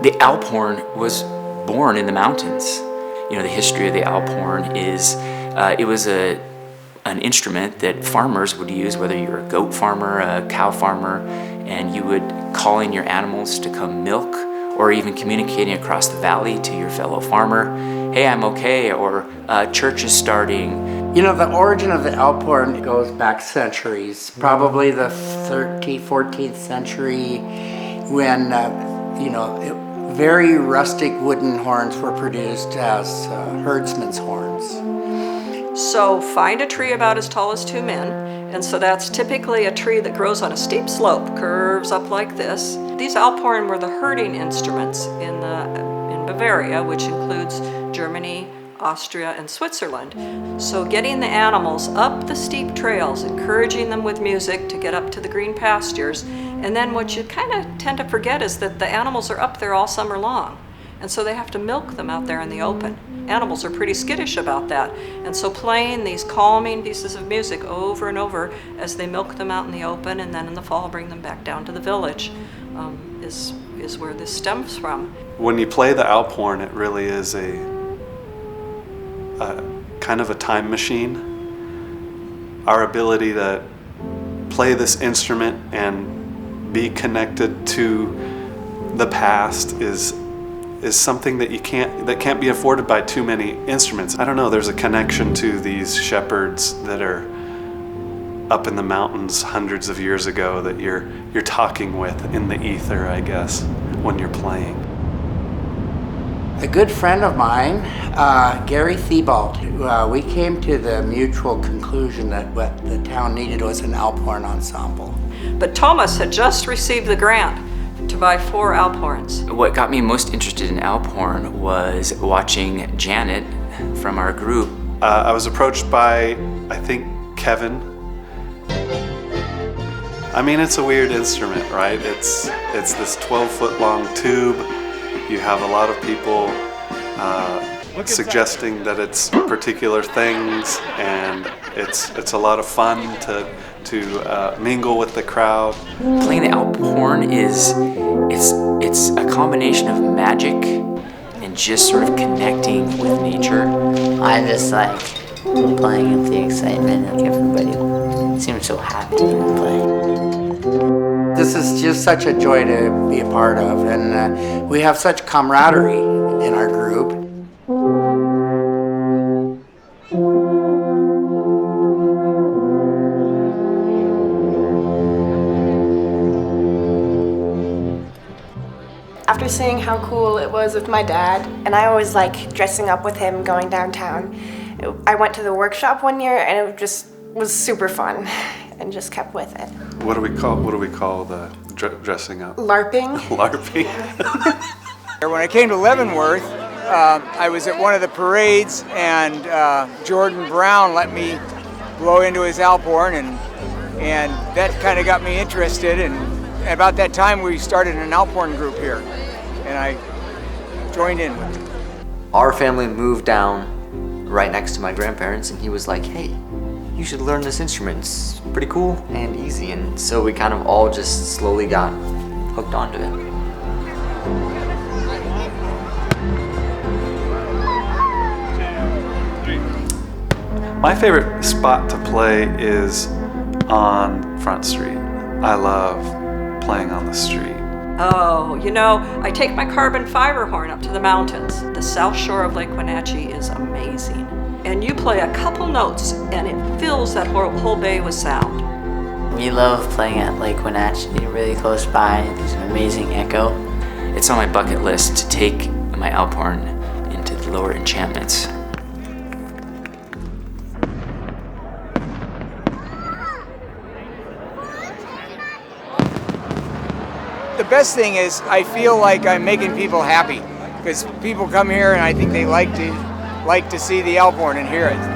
The Alphorn was born in the mountains. You know, the history of the Alphorn is it was an instrument that farmers would use, whether you're a goat farmer, a cow farmer, and you would call in your animals to come milk, or even communicating across the valley to your fellow farmer, hey, I'm okay, or church is starting. You know, the origin of the Alphorn goes back centuries, probably the 13th, 14th century, when, very rustic wooden horns were produced as herdsmen's horns. So find a tree about as tall as 2 men, and so that's typically a tree that grows on a steep slope, curves up like this. These Alphorn were the herding instruments in Bavaria, which includes Germany, Austria, and Switzerland. So getting the animals up the steep trails, encouraging them with music to get up to the green pastures, and then what you kind of tend to forget is that the animals are up there all summer long, and so they have to milk them out there in the open. Animals are pretty skittish about that, and so playing these calming pieces of music over and over as they milk them out in the open, and then in the fall bring them back down to the village, is where this stems from. When you play the Alphorn, it really is a kind of a time machine. Our ability to play this instrument and be connected to the past is something that can't be afforded by too many instruments. I don't know, there's a connection to these shepherds that are up in the mountains hundreds of years ago that you're talking with in the ether, I guess, when you're playing. A good friend of mine, Gary Thibault, we came to the mutual conclusion that what the town needed was an Alphorn ensemble. But Thomas had just received the grant to buy 4 Alphorns. What got me most interested in Alphorn was watching Janet from our group. I was approached by, I think, Kevin. I mean, it's a weird instrument, right? It's this 12-foot long tube. You have a lot of people suggesting that it's particular things, and it's a lot of fun to mingle with the crowd. Playing the Alphorn it's a combination of magic and just sort of connecting with nature. I just like playing with the excitement, like everybody seems so happy to play. This is just such a joy to be a part of, and we have such camaraderie in our group. After seeing how cool it was with my dad, and I always like dressing up with him going downtown, I went to the workshop one year and it just was super fun and just kept with it. What do we call the dressing up? LARPing. LARPing. When I came to Leavenworth, I was at one of the parades, and Jordan Brown let me blow into his Alphorn, and that kind of got me interested. And about that time, we started an Alphorn group here, and I joined in with it. Our family moved down right next to my grandparents, and he was like, hey, you should learn this instrument. It's pretty cool and easy. And so we kind of all just slowly got hooked onto it. My favorite spot to play is on Front Street. I love playing on the street. Oh, I take my carbon fiber horn up to the mountains. The south shore of Lake Wenatchee is amazing. And you play a couple notes and it fills that whole bay with sound. We love playing at Lake Wenatchee, really close by. There's an amazing echo. It's on my bucket list to take my Alphorn into the lower enchantments. The best thing is I feel like I'm making people happy, because people come here and I think they like to see the Alphorn and hear it.